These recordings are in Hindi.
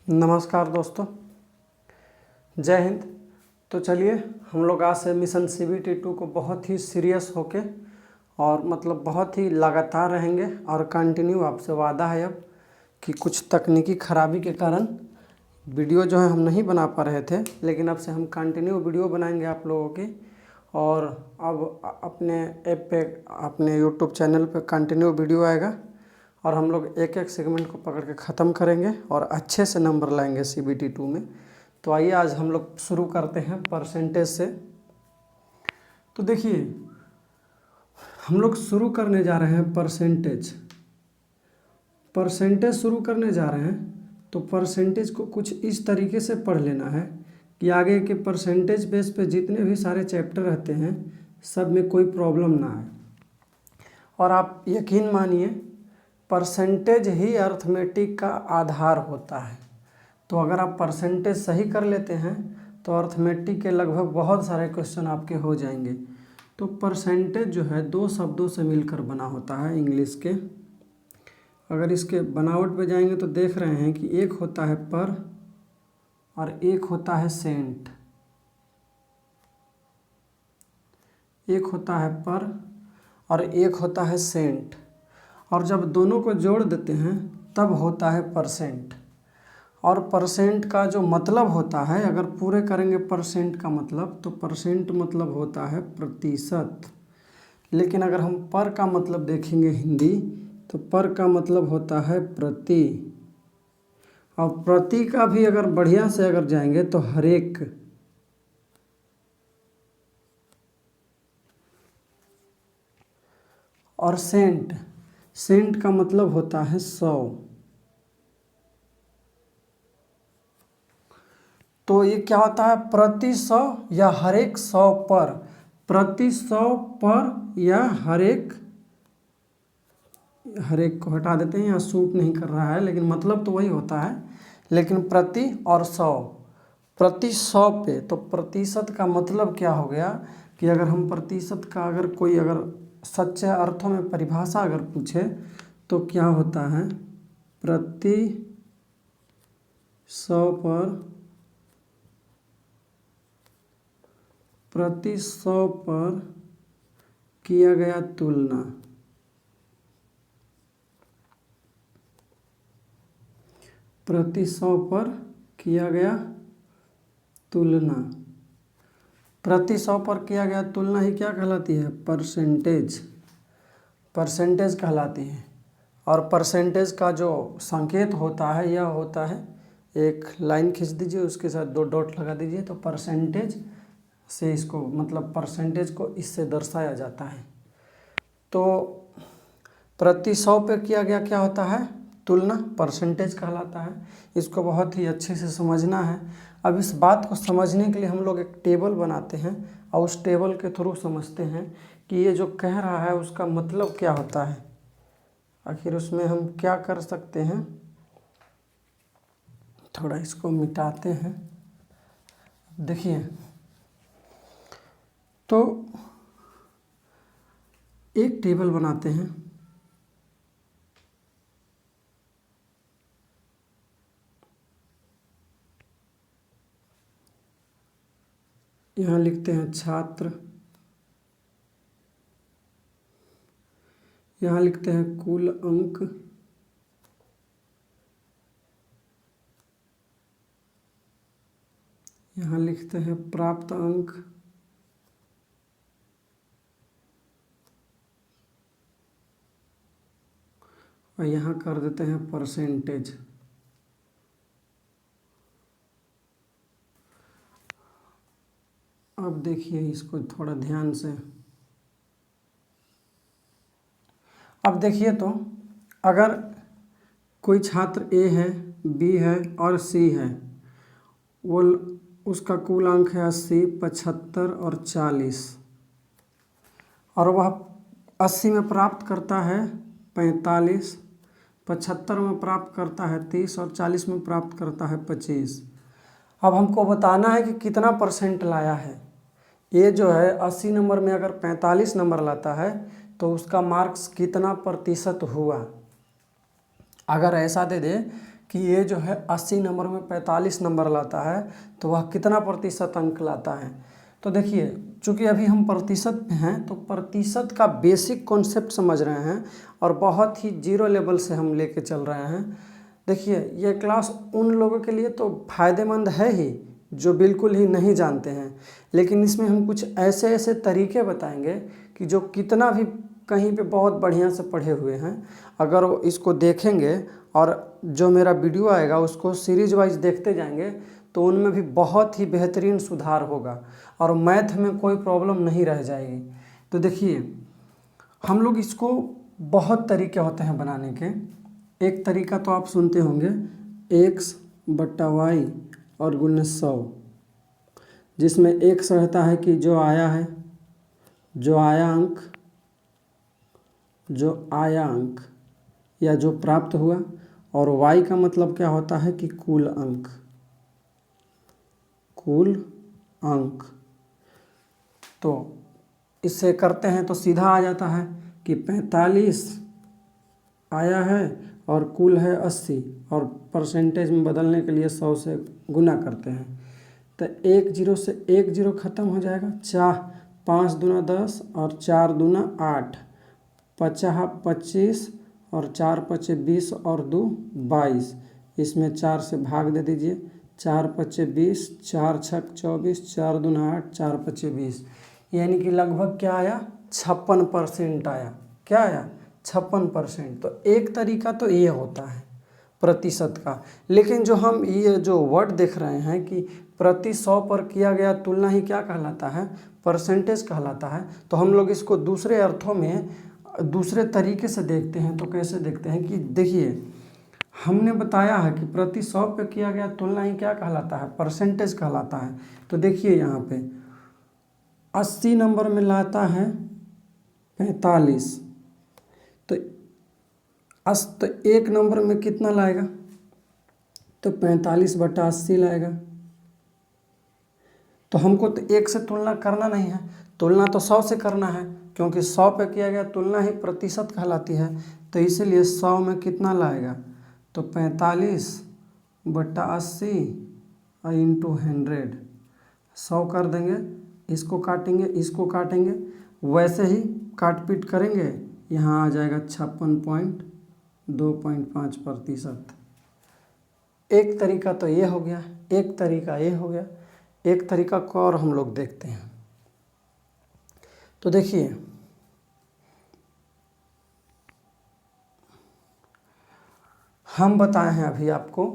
नमस्कार दोस्तों, जय हिंद। तो चलिए हम लोग आज से मिशन CBT 2 को बहुत ही सीरियस होके और मतलब बहुत ही लगातार रहेंगे और कंटिन्यू। आपसे वादा है अब कि कुछ तकनीकी खराबी के कारण वीडियो जो है हम नहीं बना पा रहे थे, लेकिन अब से हम कंटिन्यू वीडियो बनाएंगे आप लोगों की। और अब अपने ऐप पे, अपने यूट्यूब चैनल पे कंटिन्यू वीडियो आएगा और हम लोग एक एक सेगमेंट को पकड़ के ख़त्म करेंगे और अच्छे से नंबर लाएंगे CBT 2 में। तो आइए आज हम लोग शुरू करते हैं परसेंटेज से। तो देखिए हम लोग शुरू करने जा रहे हैं परसेंटेज शुरू करने जा रहे हैं। तो परसेंटेज को कुछ इस तरीके से पढ़ लेना है कि आगे के परसेंटेज बेस पे जितने भी सारे चैप्टर रहते हैं सब में कोई प्रॉब्लम ना आए। और आप यकीन मानिए परसेंटेज ही अर्थमेटिक का आधार होता है। तो अगर आप परसेंटेज सही कर लेते हैं तो अर्थमेटिक के लगभग बहुत सारे क्वेश्चन आपके हो जाएंगे। तो परसेंटेज जो है दो शब्दों से मिलकर बना होता है इंग्लिश के। अगर इसके बनावट पे जाएंगे तो देख रहे हैं कि एक होता है पर और एक होता है सेंट। एक होता है पर और एक होता है सेंट, और जब दोनों को जोड़ देते हैं तब होता है परसेंट। और परसेंट का जो मतलब होता है, अगर पूरे करेंगे परसेंट का मतलब, तो परसेंट मतलब होता है प्रतिशत। लेकिन अगर हम पर का मतलब देखेंगे हिंदी, तो पर का मतलब होता है प्रति। और प्रति का भी अगर बढ़िया से अगर जाएंगे तो हर एक। और सेंट का मतलब होता है 100। तो ये क्या होता है, प्रति 100 या हर एक 100 पर। प्रति 100 पर या हर एक को हटा देते हैं, यहाँ सूट नहीं कर रहा है लेकिन मतलब तो वही होता है। लेकिन प्रति और 100, प्रति 100 पे। तो प्रतिशत का मतलब क्या हो गया कि अगर हम प्रतिशत का अगर कोई अगर सच्चे अर्थों में परिभाषा अगर पूछे तो क्या होता है, प्रति 100 पर, प्रति 100 पर किया गया तुलना। प्रति 100 पर किया गया तुलना। प्रति 100 पर किया गया तुलना ही क्या कहलाती है, परसेंटेज कहलाती है। और परसेंटेज का जो संकेत होता है यह होता है, एक लाइन खींच दीजिए, उसके साथ 2 डॉट लगा दीजिए, तो परसेंटेज से इसको मतलब परसेंटेज को इससे दर्शाया जाता है। तो प्रति 100 पे किया गया क्या होता है, तुलना, परसेंटेज कहलाता है। इसको बहुत ही अच्छे से समझना है। अब इस बात को समझने के लिए हम लोग एक टेबल बनाते हैं और उस टेबल के थ्रू समझते हैं कि ये जो कह रहा है उसका मतलब क्या होता है। आखिर उसमें हम क्या कर सकते हैं, थोड़ा इसको मिटाते हैं। देखिए तो एक टेबल बनाते हैं, यहाँ लिखते हैं छात्र, यहाँ लिखते हैं कुल अंक, यहाँ लिखते हैं प्राप्त अंक, और यहाँ कर देते हैं परसेंटेज। अब देखिए इसको थोड़ा ध्यान से। अब देखिए तो अगर कोई छात्र A है, B है और C है, वो उसका कुल अंक है 80, 75 और 40, और वह 80 में प्राप्त करता है 45, 75 में प्राप्त करता है 30 और 40 में प्राप्त करता है 25। अब हमको बताना है कि कितना परसेंट लाया है। ये जो है 80 नंबर में अगर 45 नंबर लाता है तो उसका मार्क्स कितना प्रतिशत हुआ। अगर ऐसा दे दे कि ये जो है 80 नंबर में 45 नंबर लाता है तो वह कितना प्रतिशत अंक लाता है। तो देखिए, चूँकि अभी हम प्रतिशत में हैं तो प्रतिशत का बेसिक कॉन्सेप्ट समझ रहे हैं और बहुत ही जीरो लेवल से हम लेके चल रहे हैं। देखिए, ये क्लास उन लोगों के लिए तो फ़ायदेमंद है ही जो बिल्कुल ही नहीं जानते हैं, लेकिन इसमें हम कुछ ऐसे ऐसे तरीके बताएंगे कि जो कितना भी कहीं पे बहुत बढ़िया से पढ़े हुए हैं, अगर वो इसको देखेंगे और जो मेरा वीडियो आएगा उसको सीरीज वाइज देखते जाएंगे तो उनमें भी बहुत ही बेहतरीन सुधार होगा और मैथ में कोई प्रॉब्लम नहीं रह जाएगी। तो देखिए, हम लोग इसको बहुत तरीके होते हैं बनाने के। एक तरीका तो आप सुनते होंगे, x बट्टा वाई और गुणे 100, जिसमें x रहता है कि जो आया है, जो आया अंक या जो प्राप्त हुआ, और y का मतलब क्या होता है कि कुल अंक। तो इससे करते हैं तो सीधा आ जाता है कि 45 आया है और कुल है 80, और परसेंटेज में बदलने के लिए 100 से गुना करते हैं तो 1 0 से 1 0 ख़त्म हो जाएगा। 5 दूना 10 और 4 दूना 8, 50 25 और 4 5 20 और 2 22। इसमें 4 से भाग दे दीजिए, 4 5 20, 4 6 24, 4 दूना 8, 4 5 20, यानी कि लगभग क्या आया, 56% आया। क्या आया, 56%। तो एक तरीका तो ये होता है प्रतिशत का। लेकिन जो हम ये जो वर्ड देख रहे हैं कि प्रति 100 पर किया गया तुलना ही क्या कहलाता है, परसेंटेज कहलाता है। तो हम लोग इसको दूसरे अर्थों में दूसरे तरीके से देखते हैं। तो कैसे देखते हैं कि देखिए, हमने बताया है कि प्रति 100 पे किया गया तुलना ही क्या कहलाता है, परसेंटेज कहलाता है। तो देखिए यहाँ पे 80 नंबर में लाता है 45, तो 1 नंबर में कितना लाएगा, तो 45 बटा 80 लाएगा। तो हमको तो 1 से तुलना करना नहीं है, तुलना तो 100 से करना है, क्योंकि 100 पे किया गया तुलना ही प्रतिशत कहलाती है। तो इसीलिए 100 में कितना लाएगा, तो 45 बटा 80 इंटू 100, 100 कर देंगे, इसको काटेंगे, इसको काटेंगे, वैसे ही काट पीट करेंगे, यहाँ आ जाएगा 56.25%। एक तरीका तो ये हो गया, एक तरीका ये हो गया। एक तरीका को और हम लोग देखते हैं। तो देखिए, हम बताए हैं अभी आपको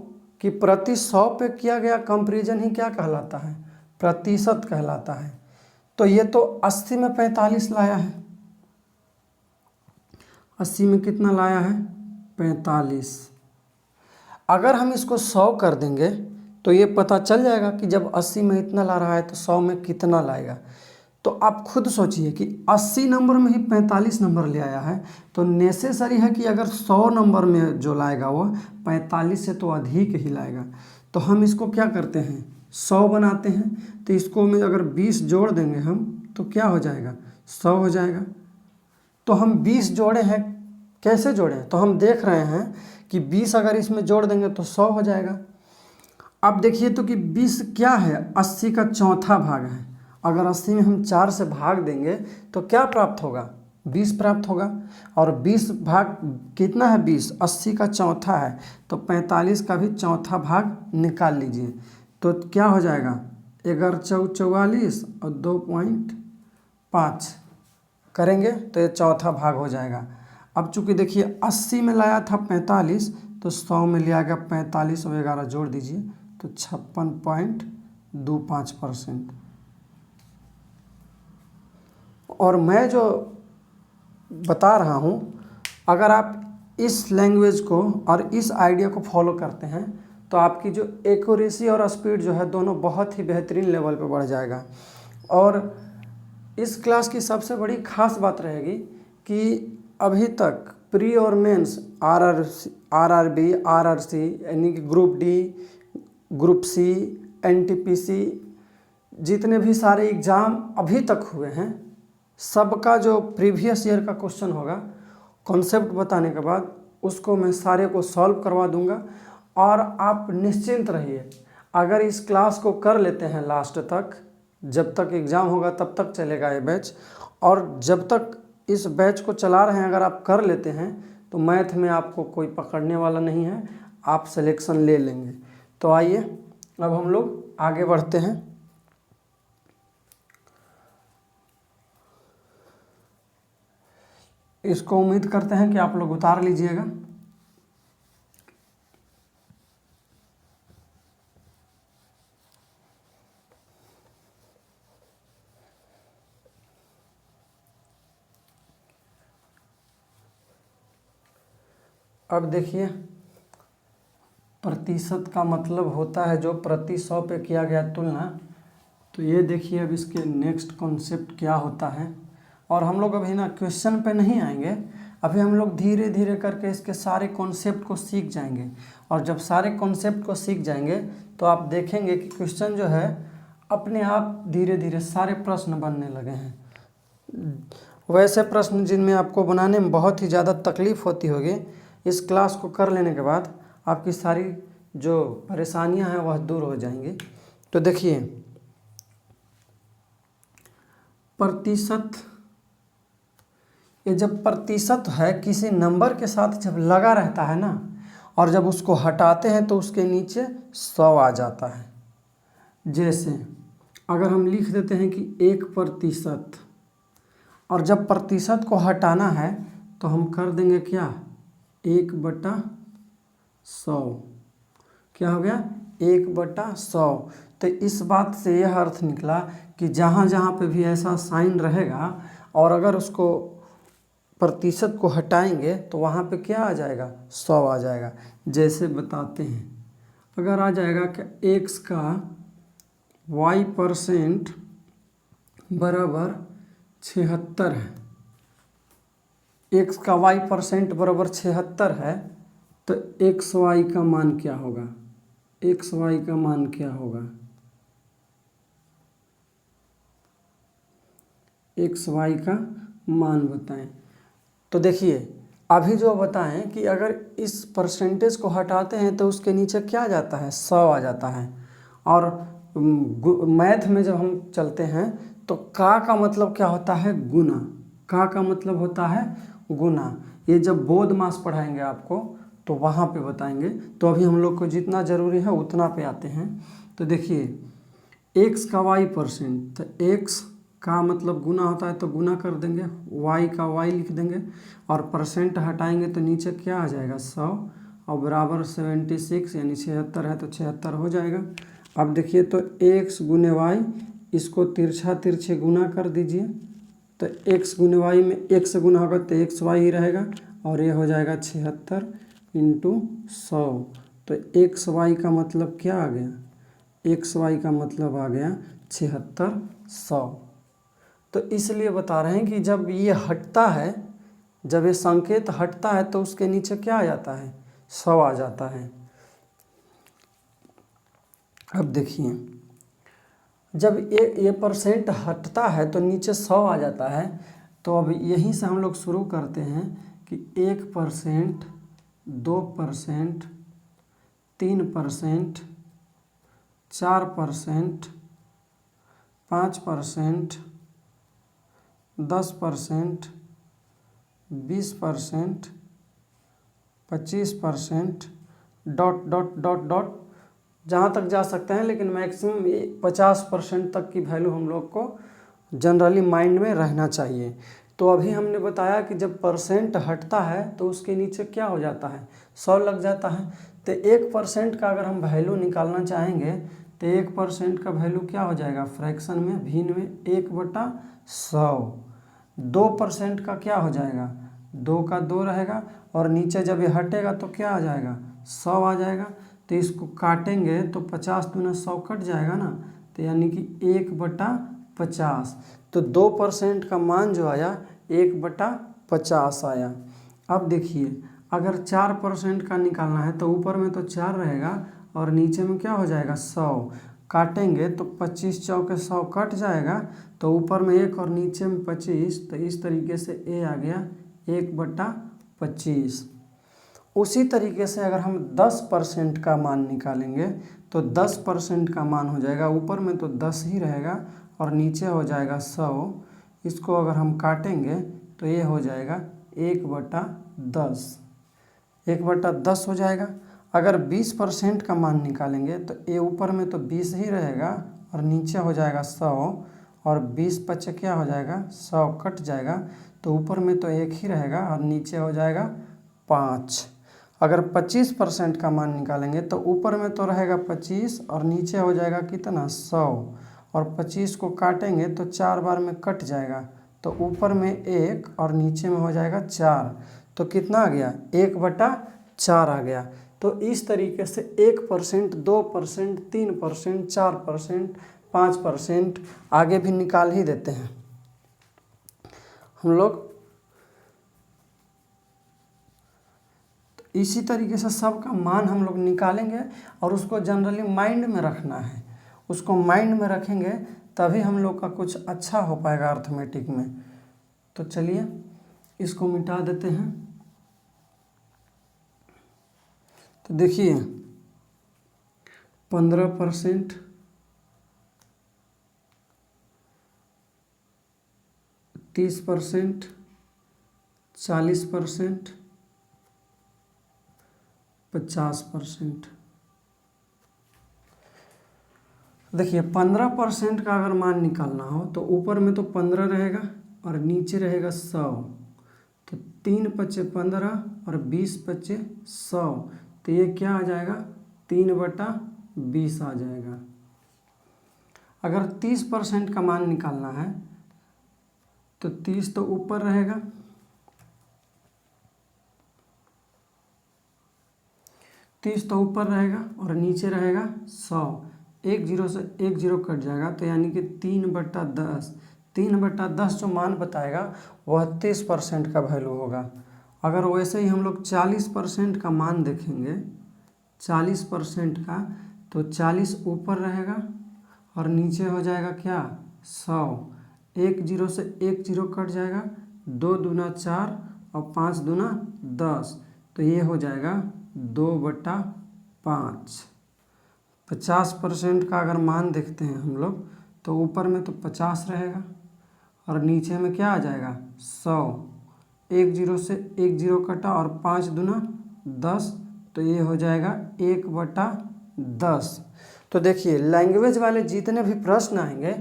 कि प्रति 100 पे किया गया कंपैरिजन ही क्या कहलाता है, प्रतिशत कहलाता है। तो ये तो 80 में 45 लाया है, 80 में कितना लाया है, 45। अगर हम इसको 100 कर देंगे तो ये पता चल जाएगा कि जब 80 में इतना ला रहा है तो 100 में कितना लाएगा। तो आप खुद सोचिए कि 80 नंबर में ही 45 नंबर ले आया है, तो नेसेसरी है कि अगर 100 नंबर में जो लाएगा वो 45 से तो अधिक ही लाएगा। तो हम इसको क्या करते हैं, 100 बनाते हैं, तो इसको में अगर 20 जोड़ देंगे हम तो क्या हो जाएगा, 100 हो जाएगा। तो हम 20 जोड़े हैं, कैसे जोड़े हैं, तो हम देख रहे हैं कि 20 अगर इसमें जोड़ देंगे तो 100 हो जाएगा। अब देखिए तो कि 20 क्या है, 80 का चौथा भाग है। अगर 80 में हम 4 से भाग देंगे तो क्या प्राप्त होगा, 20 प्राप्त होगा। और 20 भाग कितना है, 20, 80 का चौथा है, तो 45 का भी चौथा भाग निकाल लीजिए। तो क्या हो जाएगा, 11 4 44 और 2.5 करेंगे तो ये चौथा भाग हो जाएगा। अब चूँकि देखिए 80 में लाया था 45, तो 100 में लिया गया 45 और 11 जोड़ दीजिए तो 56.25%। और मैं जो बता रहा हूँ, अगर आप इस लैंग्वेज को और इस आइडिया को फॉलो करते हैं तो आपकी जो एक्यूरेसी और स्पीड जो है दोनों बहुत ही बेहतरीन लेवल पे बढ़ जाएगा। और इस क्लास की सबसे बड़ी खास बात रहेगी कि अभी तक प्री और मेंस आरआरबी, आरआरसी यानी कि group D, group C, NTPC, जितने भी सारे एग्ज़ाम अभी तक हुए हैं, सबका जो प्रीवियस ईयर का क्वेश्चन होगा कॉन्सेप्ट बताने के बाद उसको मैं सारे को सॉल्व करवा दूंगा। और आप निश्चिंत रहिए, अगर इस क्लास को कर लेते हैं लास्ट तक, जब तक एग्ज़ाम होगा तब तक चलेगा ये बैच, और जब तक इस बैच को चला रहे हैं अगर आप कर लेते हैं तो मैथ में आपको कोई पकड़ने वाला नहीं है, आप सिलेक्शन ले लेंगे। तो आइए अब हम लोग आगे बढ़ते हैं। इसको उम्मीद करते हैं कि आप लोग उतार लीजिएगा। अब देखिए, प्रतिशत का मतलब होता है जो प्रति 100 पे किया गया तुलना। तो ये देखिए अब इसके नेक्स्ट कॉन्सेप्ट क्या होता है। और हम लोग अभी ना क्वेश्चन पे नहीं आएंगे, अभी हम लोग धीरे धीरे करके इसके सारे कॉन्सेप्ट को सीख जाएंगे। और जब सारे कॉन्सेप्ट को सीख जाएंगे तो आप देखेंगे कि क्वेश्चन जो है अपने आप धीरे धीरे सारे प्रश्न बनने लगे हैं। वैसे प्रश्न जिनमें आपको बनाने में बहुत ही ज़्यादा तकलीफ़ होती होगी, इस क्लास को कर लेने के बाद आपकी सारी जो परेशानियां हैं वह दूर हो जाएंगी। तो देखिए, प्रतिशत, ये जब प्रतिशत है किसी नंबर के साथ जब लगा रहता है ना, और जब उसको हटाते हैं तो उसके नीचे 100 आ जाता है। जैसे अगर हम लिख देते हैं कि 1%, और जब प्रतिशत को हटाना है तो हम कर देंगे क्या, 1/100। क्या हो गया, 1/100। तो इस बात से यह अर्थ निकला कि जहाँ जहाँ पे भी ऐसा साइन रहेगा और अगर उसको प्रतिशत को हटाएंगे तो वहाँ पे क्या आ जाएगा, 100 आ जाएगा। जैसे बताते हैं, अगर आ जाएगा कि x का y% बराबर 76 है, x का y% बराबर 76 है, तो xy का मान क्या होगा, xy का मान क्या होगा, xy का मान बताएं। तो देखिए अभी जो बताएं कि अगर इस परसेंटेज को हटाते हैं तो उसके नीचे क्या आ जाता है, 100 आ जाता है। और मैथ में जब हम चलते हैं तो का मतलब क्या होता है, गुना। का मतलब होता है गुना। ये जब बोध मास पढ़ाएंगे आपको तो वहाँ पे बताएंगे। तो अभी हम लोग को जितना ज़रूरी है उतना पे आते हैं। तो देखिए x का y%, तो x का मतलब गुना होता है तो गुना कर देंगे, y का y लिख देंगे, और परसेंट हटाएंगे तो नीचे क्या आ जाएगा, 100, और बराबर 76 यानी 76 है तो 76 हो जाएगा। अब देखिए तो x गुने y, इसको तिरछा तिरछे गुना कर दीजिए, तो x गुने y में x से गुना होगा तो xy ही रहेगा, और ये हो जाएगा 76 × 100। तो xy का मतलब क्या आ गया, xy का मतलब आ गया 7600। तो इसलिए बता रहे हैं कि जब ये हटता है, जब ये संकेत हटता है तो उसके नीचे क्या आ जाता है, 100 आ जाता है। अब देखिए जब ये परसेंट हटता है तो नीचे 100 आ जाता है। तो अब यहीं से हम लोग शुरू करते हैं कि 1%, 2%, 3%, 4%, 5%, 10%, 20%, 25%, डॉट डॉट डॉट डॉट जहाँ तक जा सकते हैं, लेकिन मैक्सिमम 50% तक की वैल्यू हम लोग को जनरली माइंड में रहना चाहिए। तो अभी हमने बताया कि जब परसेंट हटता है तो उसके नीचे क्या हो जाता है, 100 लग जाता है। तो 1% का अगर हम वैल्यू निकालना चाहेंगे तो 1% का वैल्यू क्या हो जाएगा, फ्रैक्शन में भिन्न में 1/100। 2% का क्या हो जाएगा, 2 का 2 रहेगा, और नीचे जब ये हटेगा तो क्या आ जाएगा, 100 आ जाएगा। तो इसको काटेंगे तो 50 दूना 100 कट जाएगा ना, तो यानी कि 1/50। तो 2% का मान जो आया 1/50 आया। अब देखिए अगर 4% का निकालना है तो ऊपर में तो 4 रहेगा और नीचे में क्या हो जाएगा, 100। काटेंगे तो 25 चौके 100 कट जाएगा, तो ऊपर में 1 और नीचे में 25, तो इस तरीके से ए आ गया 1/25। उसी तरीके से अगर हम 10% का मान निकालेंगे तो 10% का मान हो जाएगा, ऊपर में तो 10 ही रहेगा और नीचे हो जाएगा 100। इसको अगर हम काटेंगे तो ये हो जाएगा 1/10, 1/10 हो जाएगा। अगर 20% का मान निकालेंगे तो ये ऊपर में तो 20 ही रहेगा और नीचे हो जाएगा 100, और 20 पचे क्या हो जाएगा, 100 कट जाएगा, तो ऊपर में तो 1 ही रहेगा और नीचे हो जाएगा 5। अगर 25% का मान निकालेंगे तो ऊपर में तो रहेगा 25 और नीचे हो जाएगा कितना, 100, और 25 को काटेंगे तो 4 बार में कट जाएगा, तो ऊपर में 1 और नीचे में हो जाएगा 4, तो कितना आ गया, 1/4 आ गया। तो इस तरीके से 1%, 2%, 3%, 4%, 5% आगे भी निकाल ही देते हैं हम लोग। तो इसी तरीके से सबका मान हम लोग निकालेंगे और उसको जनरली माइंड में रखना है। उसको माइंड में रखेंगे तभी हम लोग का कुछ अच्छा हो पाएगा अर्थमेटिक में। तो चलिए इसको मिटा देते हैं। तो देखिए 15%, 30%, 40%, 50%। देखिए 15% का अगर मान निकालना हो तो ऊपर में तो 15 रहेगा और नीचे रहेगा 100, तो 3 पचे 15 और 20 पचे 100, तो ये क्या आ जाएगा, 3/20 आ जाएगा। अगर 30% का मान निकालना है तो 30 तो ऊपर रहेगा, 30 तो ऊपर रहेगा और नीचे रहेगा 100, 1 0 से 1 0 कट जाएगा, तो यानी कि 3/10। 3/10 जो मान बताएगा वह 30% का वैल्यू होगा। अगर वैसे ही हम लोग 40% का मान देखेंगे, 40% का, तो 40 ऊपर रहेगा और नीचे हो जाएगा क्या, 100, 1 0 से 1 0 कट जाएगा, 2 दूना 4 और 5 दूना 10, तो ये हो जाएगा 2/5। 50% का अगर मान देखते हैं हम लोग तो ऊपर में तो 50 रहेगा और नीचे में क्या आ जाएगा, 100, 1 0 से 1 0 कटा और 5 दूना 10, तो ये हो जाएगा 1/10। तो देखिए लैंग्वेज वाले जितने भी प्रश्न आएंगे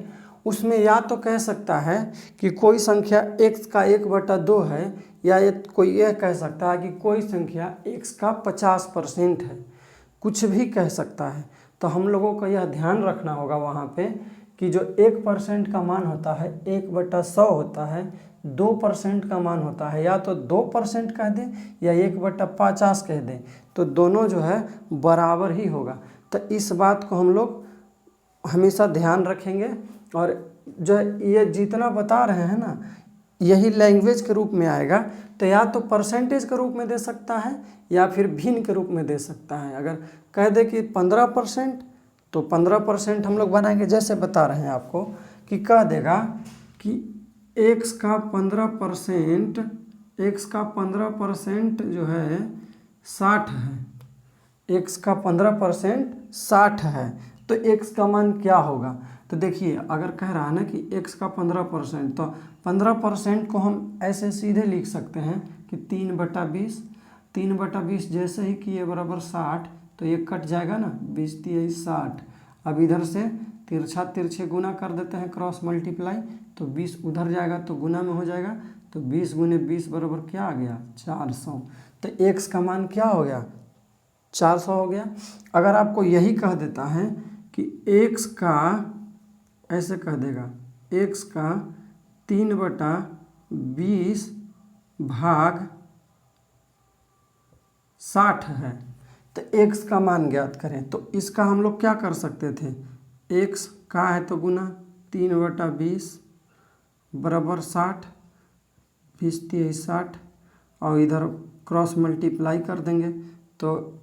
उसमें या तो कह सकता है कि कोई संख्या x का 1/2 है, या कोई यह कह सकता है कि कोई संख्या x का 50% है, कुछ भी कह सकता है। तो हम लोगों को यह ध्यान रखना होगा वहाँ पे कि जो 1% का मान होता है 1/100 होता है, 2% का मान होता है या तो 2% कह दें या 1/50 कह दें, तो दोनों जो है बराबर ही होगा। तो इस बात को हम लोग हमेशा ध्यान रखेंगे। और जो ये जितना बता रहे हैं ना, यही लैंग्वेज के रूप में आएगा, तो या तो परसेंटेज के रूप में दे सकता है या फिर भिन्न के रूप में दे सकता है। अगर कह दे कि 15%, तो 15% हम लोग बनाएंगे, जैसे बता रहे हैं आपको कि कह देगा कि x का 15%, x का 15% जो है 60 है, x का 15% 60 है, तो x का मान क्या होगा। तो देखिए अगर कह रहा है ना कि x का 15%, तो 15% को हम ऐसे सीधे लिख सकते हैं कि 3/20, 3/20 जैसे ही किए बराबर 60, तो ये कट जाएगा ना, 20 × 60। अब इधर से तिरछा तिरछे गुना कर देते हैं, क्रॉस मल्टीप्लाई, तो 20 उधर जाएगा तो गुना में हो जाएगा, तो 20 × 20 बराबर क्या आ गया, 400। तो x का मान क्या हो गया, 400 हो गया। अगर आपको यही कह देता है कि x का, ऐसे कह देगा x का 3/20 भाग 60 है, तो x का मान ज्ञात करें। तो इसका हम लोग क्या कर सकते थे, x का है तो गुना 3/20 बराबर 60, 20 × 60, और इधर क्रॉस मल्टीप्लाई कर देंगे तो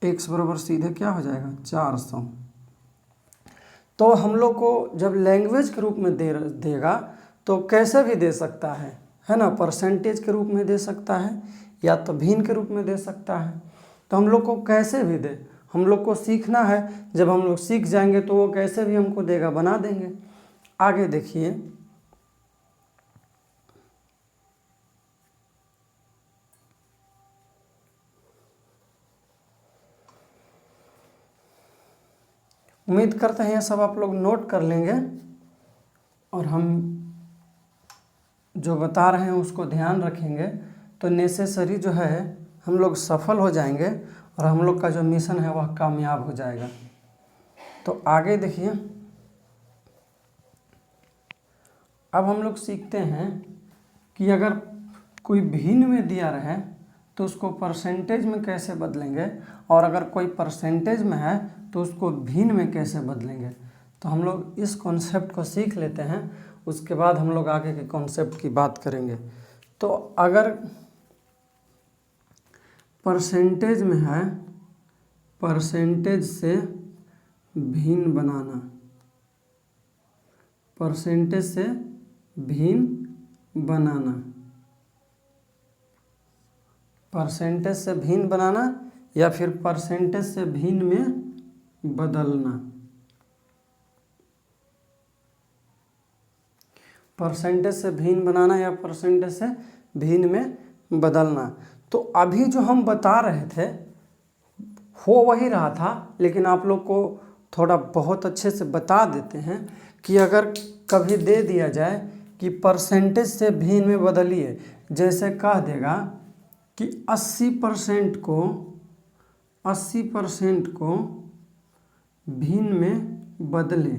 x बराबर सीधे क्या हो जाएगा, 400। तो हम लोग को जब लैंग्वेज के रूप में देगा तो कैसे भी दे सकता है ना, परसेंटेज के रूप में दे सकता है या तो भिन्न के रूप में दे सकता है। तो हम लोग को कैसे भी दे, हम लोग को सीखना है। जब हम लोग सीख जाएंगे तो वो कैसे भी हमको देगा, बना देंगे। आगे देखिए, उम्मीद करते हैं ये सब आप लोग नोट कर लेंगे और हम जो बता रहे हैं उसको ध्यान रखेंगे, तो नेसेसरी जो है हम लोग सफल हो जाएंगे और हम लोग का जो मिशन है वह कामयाब हो जाएगा। तो आगे देखिए, अब हम लोग सीखते हैं कि अगर कोई भिन्न में दिया रहे तो उसको परसेंटेज में कैसे बदलेंगे, और अगर कोई परसेंटेज में है तो उसको भिन्न में कैसे बदलेंगे। तो हम लोग इस कॉन्सेप्ट को सीख लेते हैं, उसके बाद हम लोग आगे के कॉन्सेप्ट की बात करेंगे। तो अगर परसेंटेज में है, परसेंटेज से भिन्न बनाना, परसेंटेज से भिन्न बनाना, परसेंटेज से भिन्न बनाना या फिर परसेंटेज से भिन्न में बदलना, परसेंटेज से भिन्न बनाना या परसेंटेज से भिन्न में बदलना। तो अभी जो हम बता रहे थे हो वही रहा था, लेकिन आप लोग को थोड़ा बहुत अच्छे से बता देते हैं कि अगर कभी दे दिया जाए कि परसेंटेज से भिन्न में बदलिए, जैसे कह देगा कि 80% को भिन्न में बदले,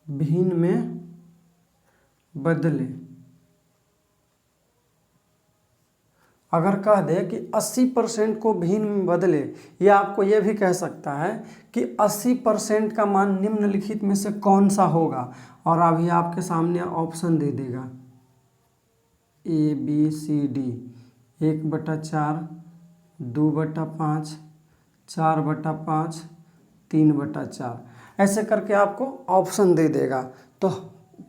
भिन्न में बदले। अगर कह दे कि 80% को भिन्न में बदले, या आपको यह भी कह सकता है कि 80% का मान निम्नलिखित में से कौन सा होगा, और अभी आपके सामने ऑप्शन दे देगा ABCD, 1/4, 2/5, 4/5, 3/4, ऐसे करके आपको ऑप्शन दे देगा। तो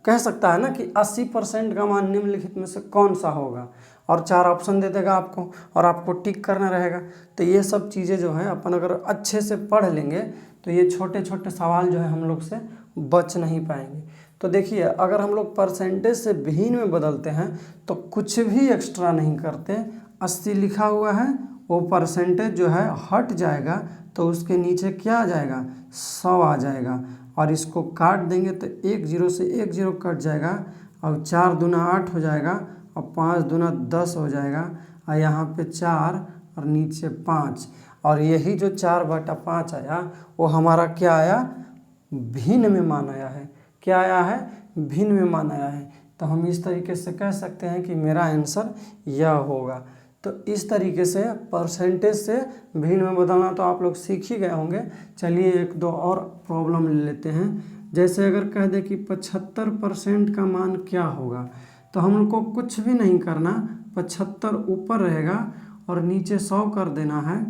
कह सकता है ना कि 80% का मान निम्नलिखित में से कौन सा होगा, और 4 ऑप्शन दे देगा आपको, और आपको टिक करना रहेगा। तो ये सब चीज़ें जो है अपन अगर अच्छे से पढ़ लेंगे तो ये छोटे छोटे सवाल जो है हम लोग से बच नहीं पाएंगे। तो देखिए, अगर हम लोग परसेंटेज से भिन्न में बदलते हैं तो कुछ भी एक्स्ट्रा नहीं करते, 80 लिखा हुआ है, वो परसेंटेज जो है हट जाएगा, तो उसके नीचे क्या आ जाएगा, 100 आ जाएगा, और इसको काट देंगे तो 1 0 से 1 0 कट जाएगा, और 4 दूना 8 हो जाएगा, और 5 दूना 10 हो जाएगा, और यहाँ पे 4 और नीचे 5, और यही जो 4/5 आया वो हमारा क्या आया, भिन्न में मान आया है। क्या आया है, भिन्न में मान आया है। तो हम इस तरीके से कह सकते हैं कि मेरा आंसर यह होगा। तो इस तरीके से परसेंटेज से भिन्न में बदलना तो आप लोग सीख ही गए होंगे। चलिए एक दो और प्रॉब्लम ले लेते हैं। जैसे अगर कह दे कि 75% का मान क्या होगा, तो हम लोग को कुछ भी नहीं करना, 75 ऊपर रहेगा और नीचे 100 कर देना है।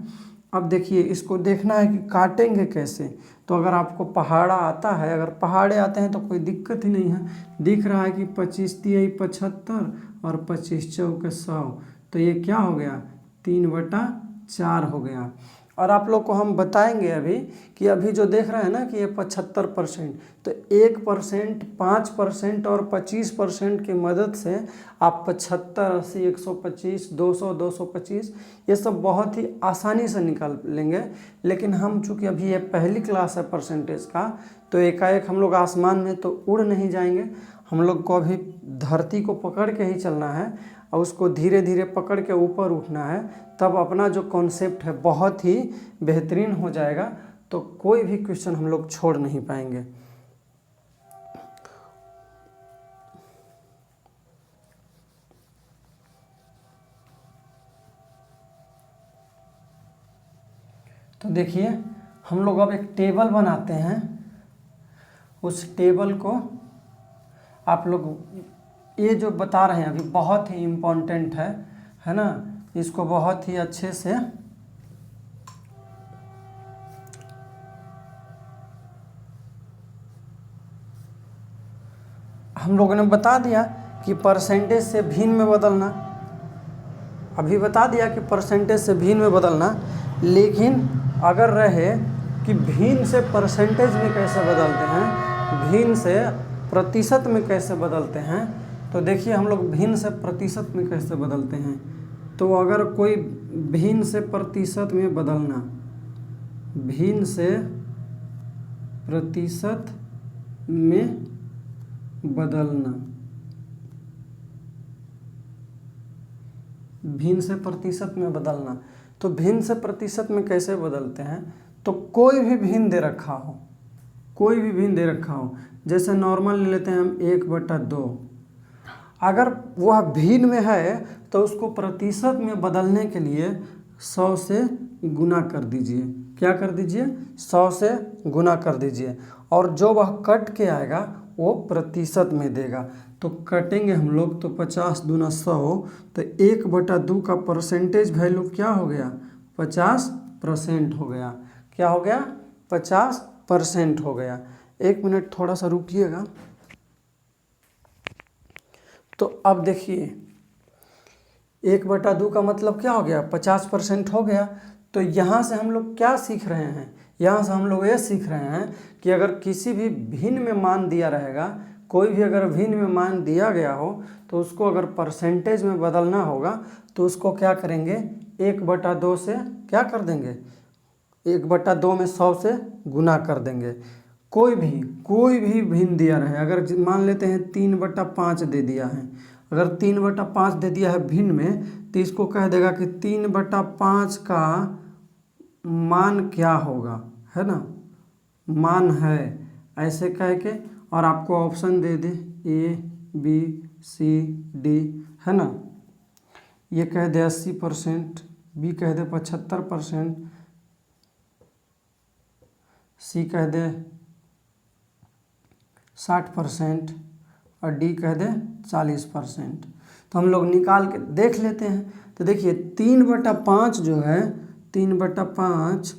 अब देखिए, इसको देखना है कि काटेंगे कैसे। तो अगर आपको पहाड़ा आता है, अगर पहाड़े आते हैं तो कोई दिक्कत ही नहीं है। दिख रहा है कि 25 तिहाई 75 और 25 चौके 100, तो ये क्या हो गया, 3/4 हो गया। और आप लोग को हम बताएंगे अभी कि अभी जो देख रहे हैं ना कि ये 75%, तो 1%, 5% और 25% की मदद से आप 75, 80, 125, 200, 225 ये सब बहुत ही आसानी से निकाल लेंगे। लेकिन हम चूँकि अभी ये पहली क्लास है परसेंटेज का, तो एकाएक हम लोग आसमान में तो उड़ नहीं जाएंगे। हम लोग को अभी धरती को पकड़ के ही चलना है और उसको धीरे धीरे पकड़ के ऊपर उठना है, तब अपना जो कॉन्सेप्ट है बहुत ही बेहतरीन हो जाएगा। तो कोई भी क्वेश्चन हम लोग छोड़ नहीं पाएंगे। तो देखिए, हम लोग अब एक टेबल बनाते हैं। उस टेबल को आप लोग, ये जो बता रहे हैं अभी बहुत ही इम्पोर्टेंट है ना, इसको बहुत ही अच्छे से हम लोगों ने बता दिया कि परसेंटेज से भिन्न में बदलना। अभी बता दिया कि परसेंटेज से भिन्न में बदलना, लेकिन अगर रहे कि भिन्न से परसेंटेज में कैसे बदलते हैं, भिन्न से प्रतिशत में कैसे बदलते हैं, तो देखिए हम लोग भिन्न से प्रतिशत में कैसे बदलते हैं। तो अगर कोई भिन्न से प्रतिशत में बदलना, भिन्न से प्रतिशत में बदलना, भिन्न से प्रतिशत में बदलना, तो भिन्न से प्रतिशत में कैसे बदलते हैं। तो कोई भी भिन्न दे रखा हो, कोई भी भिन्न दे रखा हो, जैसे नॉर्मल ले लेते हैं हम 1/2, अगर वह भिन्न में है तो उसको प्रतिशत में बदलने के लिए 100 से गुना कर दीजिए। क्या कर दीजिए? 100 से गुना कर दीजिए, और जो वह कट के आएगा वो प्रतिशत में देगा। तो कटेंगे हम लोग, तो 50 दूना 100, तो 1/2 का परसेंटेज वैल्यू क्या हो गया? 50% हो गया। क्या हो गया? 50% हो गया। 1 मिनट थोड़ा सा रुकिएगा। तो अब देखिए 1/2 का मतलब क्या हो गया? 50% हो गया। तो यहाँ से हम लोग क्या सीख रहे हैं? यहाँ से हम लोग ये सीख रहे हैं कि अगर किसी भी भिन्न में मान दिया रहेगा, कोई भी अगर भिन्न में मान दिया गया हो, तो उसको अगर परसेंटेज में बदलना होगा तो उसको क्या करेंगे? 1/2 से क्या कर देंगे? 1/2 में 100 से गुना कर देंगे। कोई भी भिन्न दिया रहे, अगर मान लेते हैं 3/5 दे दिया है, अगर 3/5 दे दिया है भिन्न में, तो इसको कह देगा कि 3/5 का मान क्या होगा, है ना, मान है, ऐसे कह के, और आपको option they they A B C D, है ना। ये कह दे 80%, B कह दे 75%, C कह दे 60% और D कह दे 40%। तो हम लोग निकाल के देख लेते हैं। तो देखिए 3/5 जो है, 3/5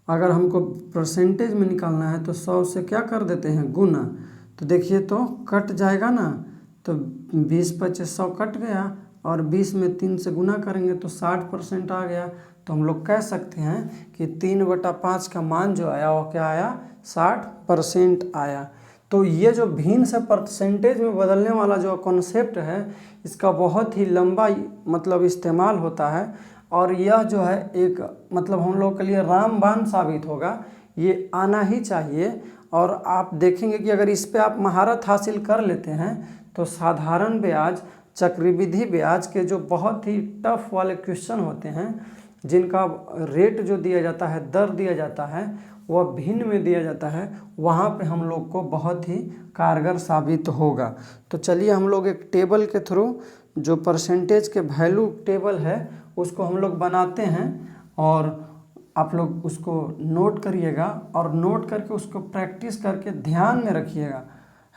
अगर हमको परसेंटेज में निकालना है तो 100 से क्या कर देते हैं? गुना। तो देखिए तो कट जाएगा ना, तो 20/25 कट गया, और 20 में 3 से गुना करेंगे तो 60% आ गया। तो हम लोग कह सकते हैं कि 3/5 का मान जो आया वो क्या आया? 60% आया। तो ये जो भिन्न से परसेंटेज में बदलने वाला जो कॉन्सेप्ट है, इसका बहुत ही लंबा मतलब इस्तेमाल होता है, और यह जो है एक मतलब हम लोग के लिए रामबाण साबित होगा। ये आना ही चाहिए, और आप देखेंगे कि अगर इस पे आप महारत हासिल कर लेते हैं तो साधारण ब्याज, चक्रवृद्धि ब्याज के जो बहुत ही टफ वाले क्वेश्चन होते हैं, जिनका रेट जो दिया जाता है, दर दिया जाता है, वह भिन्न में दिया जाता है, वहाँ पे हम लोग को बहुत ही कारगर साबित होगा। तो चलिए हम लोग एक टेबल के थ्रू जो परसेंटेज के वैल्यू टेबल है उसको हम लोग बनाते हैं, और आप लोग उसको नोट करिएगा, और नोट करके उसको प्रैक्टिस करके ध्यान में रखिएगा,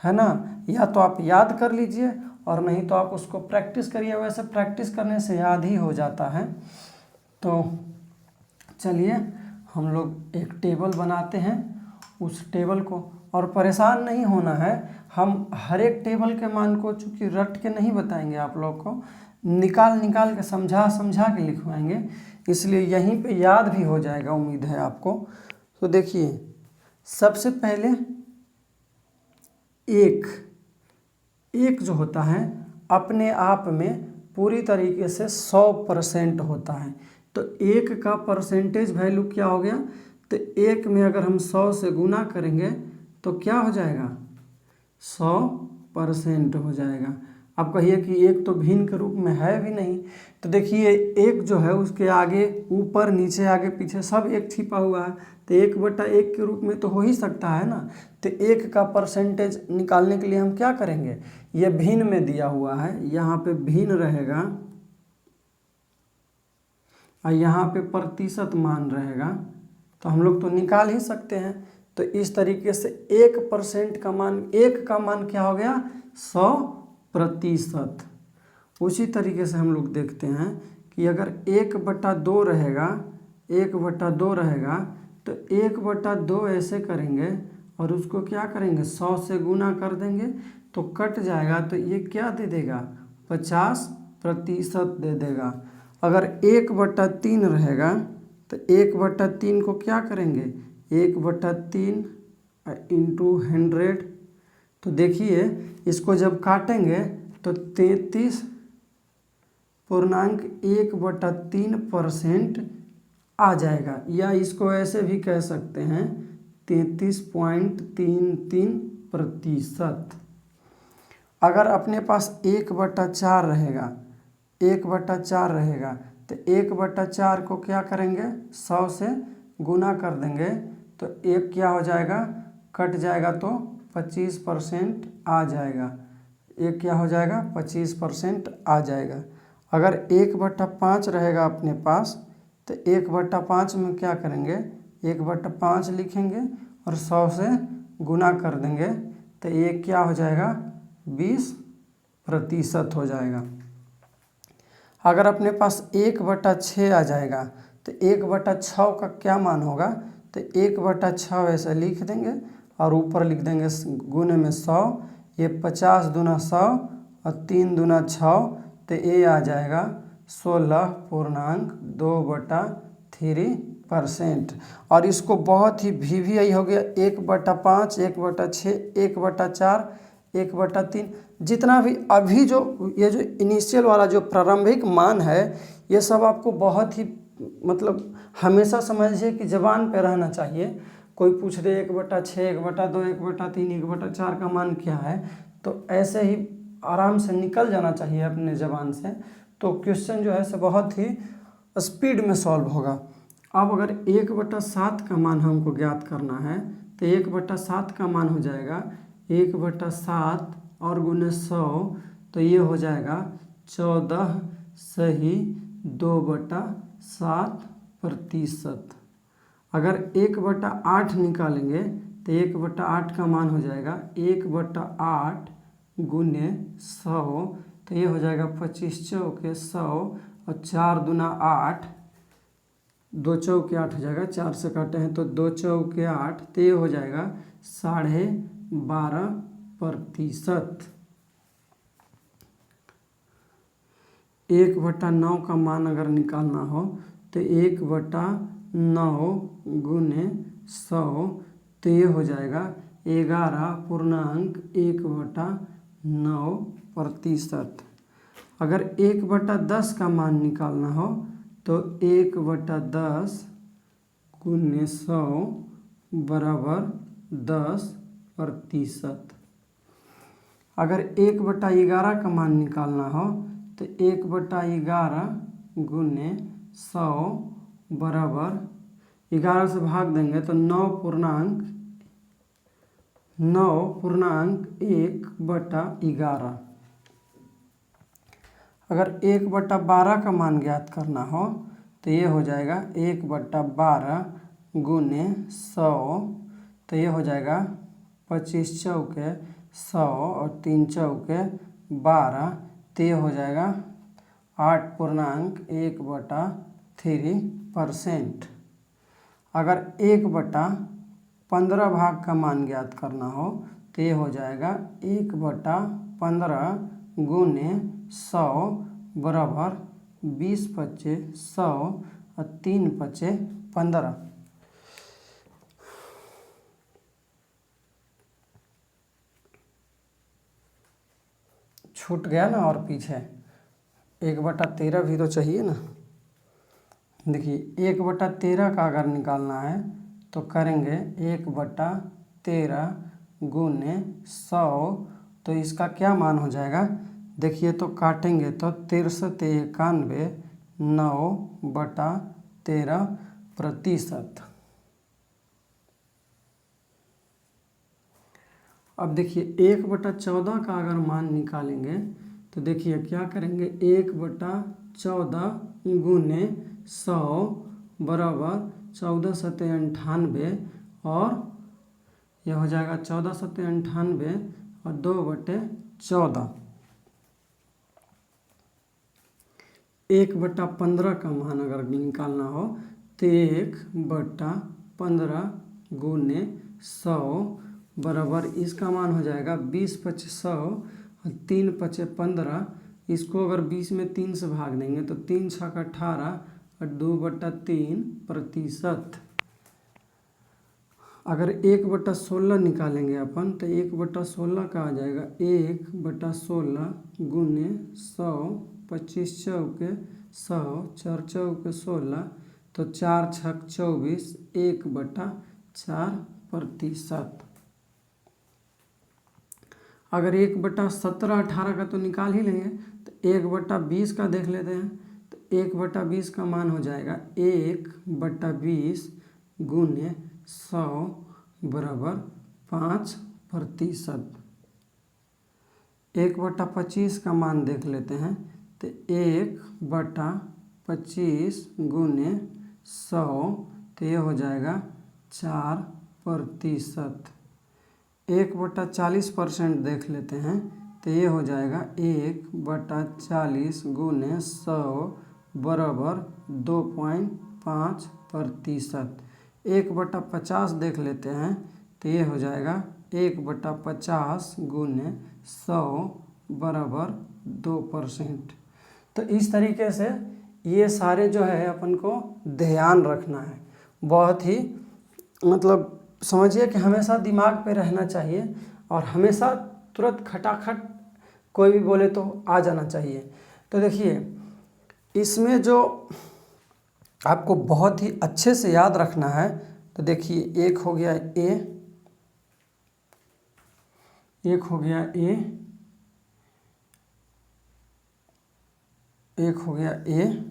है ना। या तो आप याद कर लीजिए, और नहीं तो आप उसको प्रैक्टिस करिए। वैसे प्रैक्टिस करने से याद ही हो जाता है। तो चलिए हम लोग एक टेबल बनाते हैं, उस टेबल को, और परेशान नहीं होना है, हम हर एक टेबल के मान को चूँकि रट के नहीं बताएंगे, आप लोग को निकाल के समझा के लिखवाएंगे, इसलिए यहीं पे याद भी हो जाएगा, उम्मीद है आपको। तो देखिए सबसे पहले एक जो होता है अपने आप में पूरी तरीके से 100% होता है। तो 1 का परसेंटेज वैल्यू क्या हो गया? तो 1 में अगर हम 100 से गुना करेंगे तो क्या हो जाएगा? 100% हो जाएगा। आप कहिए कि 1 तो भिन्न के रूप में है भी नहीं, तो देखिए 1 जो है उसके आगे ऊपर नीचे आगे पीछे सब 1 छिपा हुआ है, तो 1/1 के रूप में तो हो ही सकता है ना। तो 1 का परसेंटेज निकालने के लिए हम क्या करेंगे? ये भिन्न में दिया हुआ है, यहाँ पे भिन्न रहेगा और यहाँ पे प्रतिशत मान रहेगा, तो हम लोग तो निकाल ही सकते हैं। तो इस तरीके से 1% का मान, 1 का मान क्या हो गया? 100%। उसी तरीके से हम लोग देखते हैं कि अगर 1/2 रहेगा, 1/2 रहेगा, तो 1/2 ऐसे करेंगे और उसको क्या करेंगे? 100 से गुना कर देंगे तो कट जाएगा, तो ये क्या दे देगा? प्रतिशत दे देगा। अगर 1/3 रहेगा तो 1/3 को क्या करेंगे, 1/3 इंटू 100। तो देखिए इसको जब काटेंगे तो 33.1/3% आ जाएगा, या इसको ऐसे भी कह सकते हैं 33.33%। अगर अपने पास 1/4 रहेगा, 1/4 रहेगा तो 1/4 को क्या करेंगे, 100 से गुना कर देंगे तो एक क्या हो जाएगा, कट जाएगा तो 25% आ जाएगा। एक क्या हो जाएगा, 25% आ जाएगा। अगर 1/5 रहेगा अपने पास तो 1/5 में क्या करेंगे, 1/5 लिखेंगे और 100 से गुना कर देंगे तो ये क्या हो जाएगा, 20% हो जाएगा। अगर अपने पास 1/6 आ जाएगा तो 1/6 का क्या मान होगा, तो 1/6 ऐसे लिख देंगे और ऊपर लिख देंगे गुने में 100। ये 50 दूना 100 और 3 दूना 6, तो ये आ जाएगा 16.2/3%। और इसको बहुत ही VVI हो गया, 1/5, 1/6, 1/4, 1/3, जितना भी अभी जो ये जो इनिशियल वाला जो प्रारंभिक मान है, ये सब आपको बहुत ही मतलब हमेशा समझिए कि ज़बान पे रहना चाहिए। कोई पूछ दे 1/6, 1/2, 1/3, 1/4 का मान क्या है, तो ऐसे ही आराम से निकल जाना चाहिए अपने ज़बान से, तो क्वेश्चन जो है से बहुत ही स्पीड में सॉल्व होगा। अब अगर 1/7 का मान हमको ज्ञात करना है तो 1/7 का मान हो जाएगा 1/7 और गुने 100, तो ये हो जाएगा 14 सही 2/7%। अगर 1/8 निकालेंगे तो 1/8 का मान हो जाएगा 1/8 गुने 100, तो ये हो जाएगा 25 चौके 100 और 4 दूना 8, 2 चौके 8 हो जाएगा, 4 से काटे हैं तो 2 चौके 8, तो ये हो जाएगा 12.5%। 1/9 का मान अगर निकालना हो तो 1/9 गुने 100, तो ये हो जाएगा 11.1/9%। अगर 1/10 का मान निकालना हो तो 1/10 गुने 100 बराबर 10%। अगर 1/11 का मान निकालना हो तो 1/11 गुने 100 बराबर 11 से भाग देंगे तो 9.1/11। अगर 1/12 का मान ज्ञात करना हो तो ये हो जाएगा 1/12 गुने 100, तो ये हो जाएगा 25 चौके 100 और 3 चौके 12, तो ये हो जाएगा 8.1/3%। अगर 1/15 भाग का मान ज्ञात करना हो तो ये हो जाएगा 1/15 गुने 100 बराबर 20×5 100 और 3×5 15। छूट गया ना, और पीछे 1/13 भी तो चाहिए ना। देखिए 1/13 का अगर निकालना है तो करेंगे 1/13 गुने 100, तो इसका क्या मान हो जाएगा, देखिए तो काटेंगे तो 6391 9/13%। अब देखिए 1/14 का अगर मान निकालेंगे तो देखिए क्या करेंगे, 1/14 गुने 100 बराबर 14×7 = 98, और यह हो जाएगा 14×7 = 98 और 2/14। 1/15 का मान अगर निकालना हो तो 1/15 गुने 100 बराबर इसका मान हो जाएगा 20×5 100 और 3×5 15, इसको अगर 20 में 3 से भाग देंगे तो 3 छक 18 और 2/3%। अगर 1/16 निकालेंगे अपन तो 1/16 का आ जाएगा 1/16 गुने 100, 25 चौके 100, 4 चौके 16, तो 4 छक 24, 1/4%। अगर 1/17 18 का तो निकाल ही लेंगे, तो 1/20 का देख लेते हैं। तो 1/20 का मान हो जाएगा 1/20 गुने 100 बराबर 5%। 1/25 का मान देख लेते हैं। तो 1/25 गुने 100, तो ये हो जाएगा 4%। 1/40% देख लेते हैं। तो ये हो जाएगा 1/40 गुने 100 बराबर 2.5%। 1/50 देख लेते हैं। तो ये हो जाएगा 1/50 गुने 100 बराबर 2%। तो इस तरीके से ये सारे जो है अपन को ध्यान रखना है। बहुत ही मतलब समझिए कि हमेशा दिमाग पे रहना चाहिए और हमेशा तुरंत खटाखट कोई भी बोले तो आ जाना चाहिए। तो देखिए इसमें जो आपको बहुत ही अच्छे से याद रखना है, तो देखिए एक हो गया ए, एक हो गया ए, एक हो गया ए।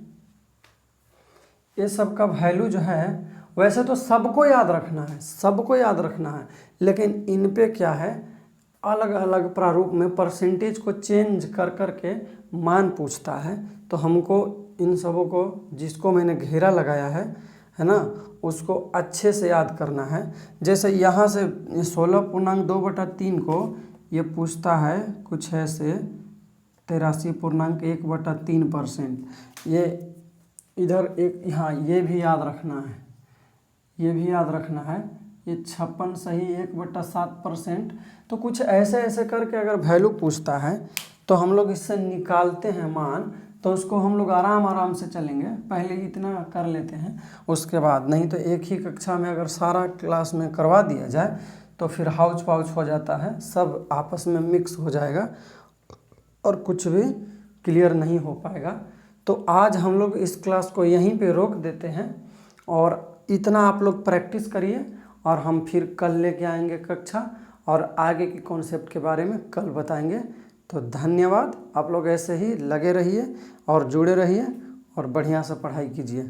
ये सब का वैल्यू जो है वैसे तो सबको याद रखना है, सबको याद रखना है, लेकिन इन पे क्या है अलग अलग प्रारूप में परसेंटेज को चेंज कर कर के मान पूछता है। तो हमको इन सबों को जिसको मैंने घेरा लगाया है ना, उसको अच्छे से याद करना है। जैसे यहाँ से 16.2/3 को ये पूछता है कुछ ऐसे 83.1/3%। ये इधर एक यहाँ ये भी याद रखना है, ये भी याद रखना है। ये 56 सही 1/7%। तो कुछ ऐसे ऐसे करके अगर वैल्यू पूछता है तो हम लोग इससे निकालते हैं मान, तो उसको हम लोग आराम आराम से चलेंगे। पहले इतना कर लेते हैं, उसके बाद नहीं तो एक ही कक्षा में अगर सारा क्लास में करवा दिया जाए तो फिर हाउच पाउच हो जाता है, सब आपस में मिक्स हो जाएगा और कुछ भी क्लियर नहीं हो पाएगा। तो आज हम लोग इस क्लास को यहीं पे रोक देते हैं और इतना आप लोग प्रैक्टिस करिए और हम फिर कल लेके आएंगे कक्षा और आगे की कॉन्सेप्ट के बारे में कल बताएंगे। तो धन्यवाद, आप लोग ऐसे ही लगे रहिए और जुड़े रहिए और बढ़िया से पढ़ाई कीजिए।